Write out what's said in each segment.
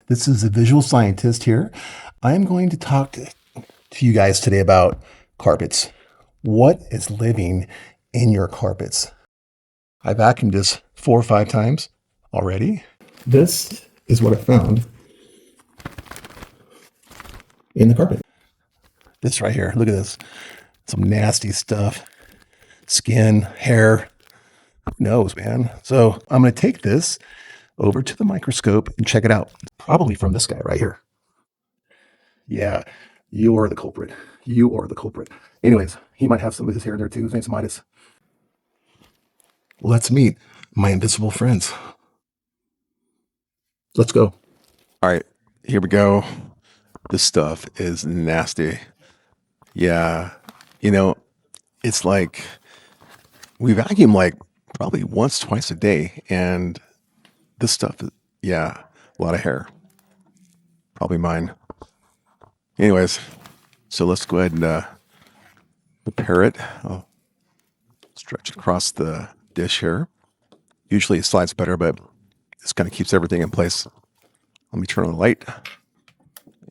This is a visual scientist here. I'm going to talk to you guys today about carpets. What is living in your carpets? I vacuumed this 4 or 5 times already. This is what I found in the carpet. This right here, look at this. Some nasty stuff. Skin, hair, who knows, man? So I'm going to take this over to the microscope and check it out. Probably from this guy right here. Yeah, you are the culprit. You are the culprit. Anyways, he might have some of his hair in there too. His name's Midas. Let's meet my invisible friends. Let's go. All right, here we go. This stuff is nasty. Yeah, it's like we vacuum like probably once, twice a day, and this stuff, yeah, a lot of hair. Probably mine. Anyways, so let's go ahead and prepare it. I'll stretch it across the dish here. Usually it slides better, but this kind of keeps everything in place. Let me turn on the light,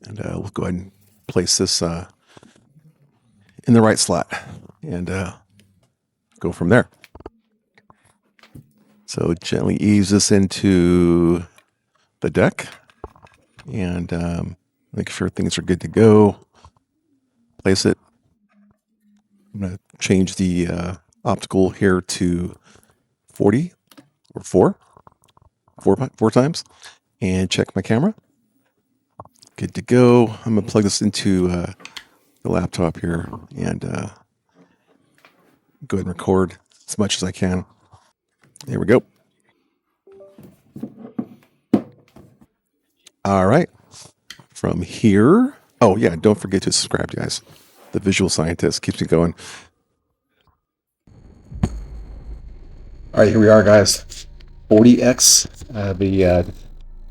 and we'll go ahead and place this in the right slot, and go from there. So gently ease this into the deck, and make sure things are good to go. Place it. I'm going to change the optical here to 40 or 4 times, and check my camera. Good to go. I'm going to plug this into the laptop here and go ahead and record as much as I can. There we go. All right. From here, oh yeah, don't forget to subscribe, guys. The visual scientist keeps me going. All right, here we are, guys. 40x,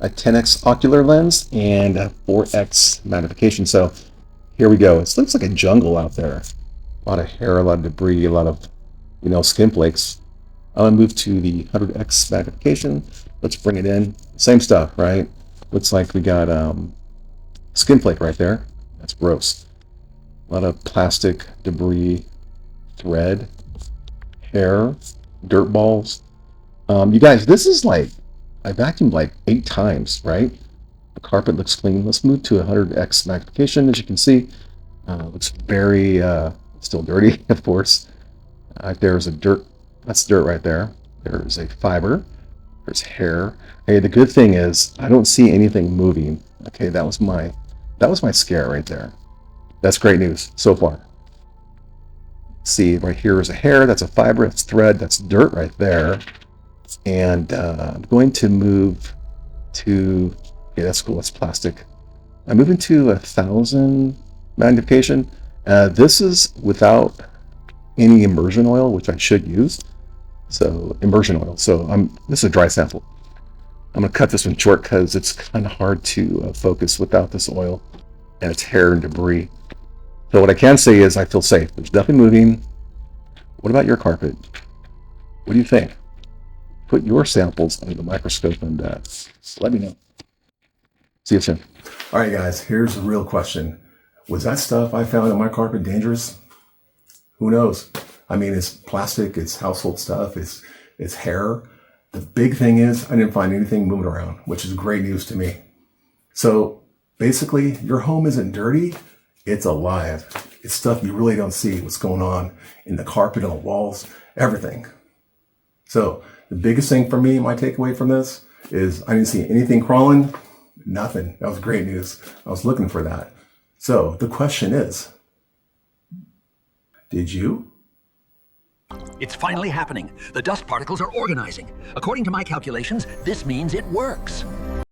a 10x ocular lens and a 4x magnification. So here we go. It looks like a jungle out there. A lot of hair, a lot of debris, a lot of skin flakes. I'm gonna move to the 100x magnification. Let's bring it in. Same stuff, right? Looks like we got skin flake right there. That's gross. A lot of plastic debris, thread, hair, dirt balls. You guys, this is like, I vacuumed like 8 times, right? The carpet looks clean. Let's move to 100x magnification. As you can see, looks very still dirty, of course. There's a dirt. That's dirt right there. There's a fiber. There's hair. Hey, the good thing is I don't see anything moving. Okay, that was my scare right there. That's great news so far. See, right here is a hair. That's a fiber. That's thread. That's dirt right there. And I'm going to move to. Okay, that's cool. That's plastic. I'm moving to 1000 magnification. This is without any immersion oil, which I should use. So immersion oil. So this is a dry sample. I'm gonna cut this one short because it's kind of hard to focus without this oil, and it's hair and debris. So what I can say is I feel safe. There's nothing moving. What about your carpet? What do you think? Put your samples under the microscope and let me know. See you soon. All right, guys, here's the real question. Was that stuff I found on my carpet dangerous? Who knows? I mean, it's plastic, it's household stuff, it's hair. The big thing is I didn't find anything moving around, which is great news to me. So basically, your home isn't dirty, it's alive. It's stuff you really don't see what's going on in the carpet, on the walls, everything. So the biggest thing for me, my takeaway from this is I didn't see anything crawling, nothing. That was great news. I was looking for that. So the question is, did you? It's finally happening. The dust particles are organizing. According to my calculations, this means it works.